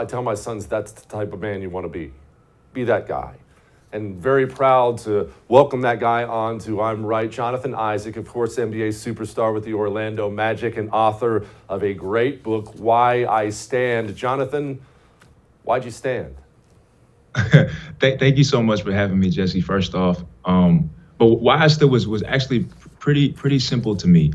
I tell my sons that's the type of man you want to be. Be that guy. And very proud to welcome that guy on to I'm Right. Jonathan Isaac, of course, NBA superstar with the Orlando Magic and author of a great book, Why I Stand. Jonathan, why'd you stand? Thank you so much for having me, Jesse, first off. But why I stood was actually pretty simple to me.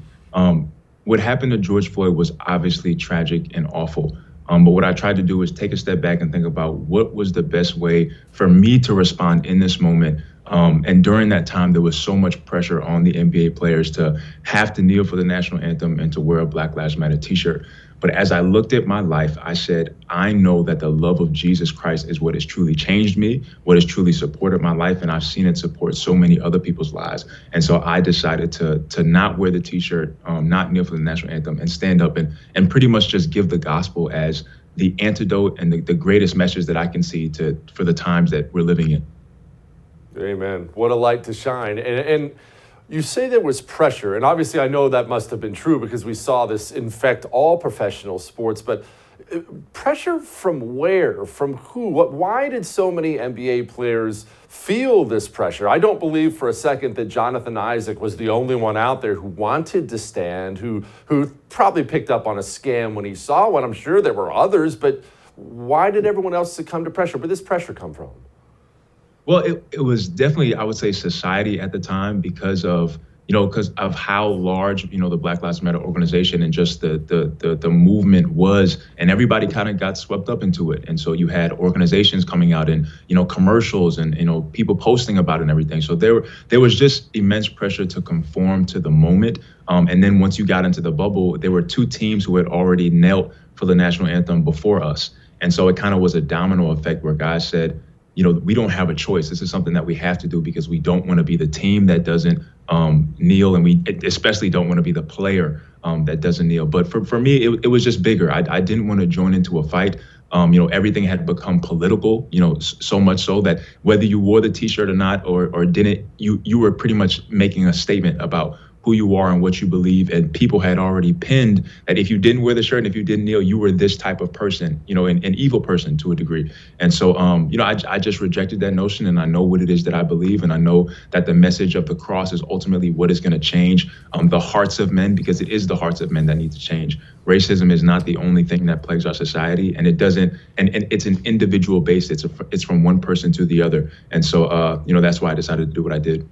What happened to George Floyd was obviously tragic and awful. But what I tried to do is take a step back and think about what was the best way for me to respond in this moment. And during that time, there was so much pressure on the NBA players to have to kneel for the national anthem and to wear a Black Lives Matter t-shirt. But as I looked at my life, I said, I know that the love of Jesus Christ is what has truly changed me, what has truly supported my life, and I've seen it support so many other people's lives. And so I decided to not wear the t-shirt, not kneel for the national anthem, and stand up and pretty much just give the gospel as the antidote and the greatest message that I can see for the times that we're living in. Amen. What a light to shine. And you say there was pressure, and obviously I know that must have been true because we saw this infect all professional sports, but pressure from where? From who? Why did so many NBA players feel this pressure? I don't believe for a second that Jonathan Isaac was the only one out there who wanted to stand, who probably picked up on a scam when he saw one. I'm sure there were others, but why did everyone else succumb to pressure? Where did this pressure come from? Well, it was definitely, I would say, society at the time because of how large, the Black Lives Matter organization and just the movement was, and everybody kind of got swept up into it. And so you had organizations coming out and, commercials and, people posting about it and everything. So there was just immense pressure to conform to the moment. And then once you got into the bubble, there were two teams who had already knelt for the national anthem before us. And so it kind of was a domino effect where guys said, we don't have a choice. This is something that we have to do because we don't want to be the team that doesn't kneel, and we especially don't want to be the player that doesn't kneel. But for me, it was just bigger. I didn't want to join into a fight. Everything had become political, so much so that whether you wore the t-shirt or not or didn't, you were pretty much making a statement about who you are and what you believe. And people had already pinned that if you didn't wear the shirt and if you didn't kneel, you were this type of person, an evil person to a degree. And so, I just rejected that notion, and I know what it is that I believe. And I know that the message of the cross is ultimately what is going to change the hearts of men, because it is the hearts of men that need to change. Racism is not the only thing that plagues our society, and it doesn't, and it's an individual base. It's from one person to the other. And so, that's why I decided to do what I did.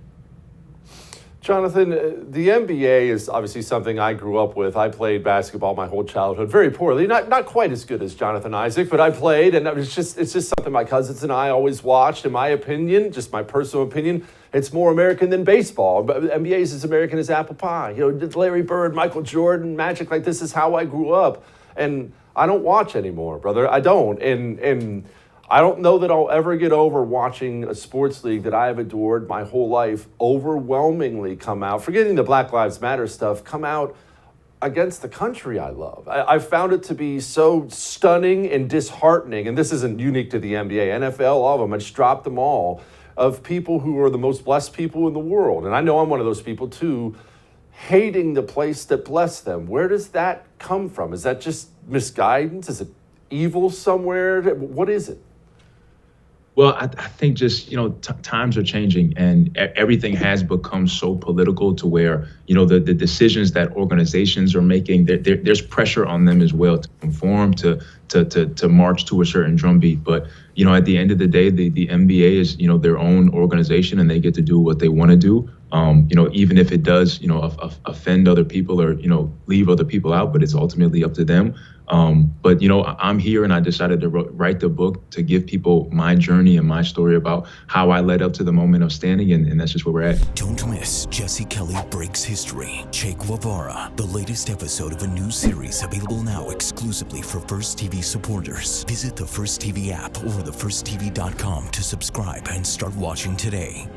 Jonathan, the NBA is obviously something I grew up with. I played basketball my whole childhood, very poorly, not quite as good as Jonathan Isaac, but I played, and it's just something my cousins and I always watched. In my opinion, just my personal opinion, it's more American than baseball. But NBA is as American as apple pie. Larry Bird, Michael Jordan, Magic, like this is how I grew up, and I don't watch anymore, brother. I don't, and I don't know that I'll ever get over watching a sports league that I have adored my whole life overwhelmingly come out, forgetting the Black Lives Matter stuff, come out against the country I love. I found it to be so stunning and disheartening, and this isn't unique to the NBA, NFL, all of them, I just dropped them all, of people who are the most blessed people in the world. And I know I'm one of those people too, hating the place that blessed them. Where does that come from? Is that just misguidance? Is it evil somewhere? What is it? Well, I think just, times are changing, and everything has become so political to where, the decisions that organizations are making, there's pressure on them as well to conform, to march to a certain drumbeat. But, at the end of the day, the NBA is, their own organization, and they get to do what they want to do. Even if it does, offend other people or, leave other people out, but it's ultimately up to them. But I'm here, and I decided to write the book to give people my journey and my story about how I led up to the moment of standing, and that's just where we're at. Don't miss Jesse Kelly Breaks History, Che Guevara, the latest episode of a new series available now exclusively for First TV supporters. Visit the First TV app or thefirsttv.com to subscribe and start watching today.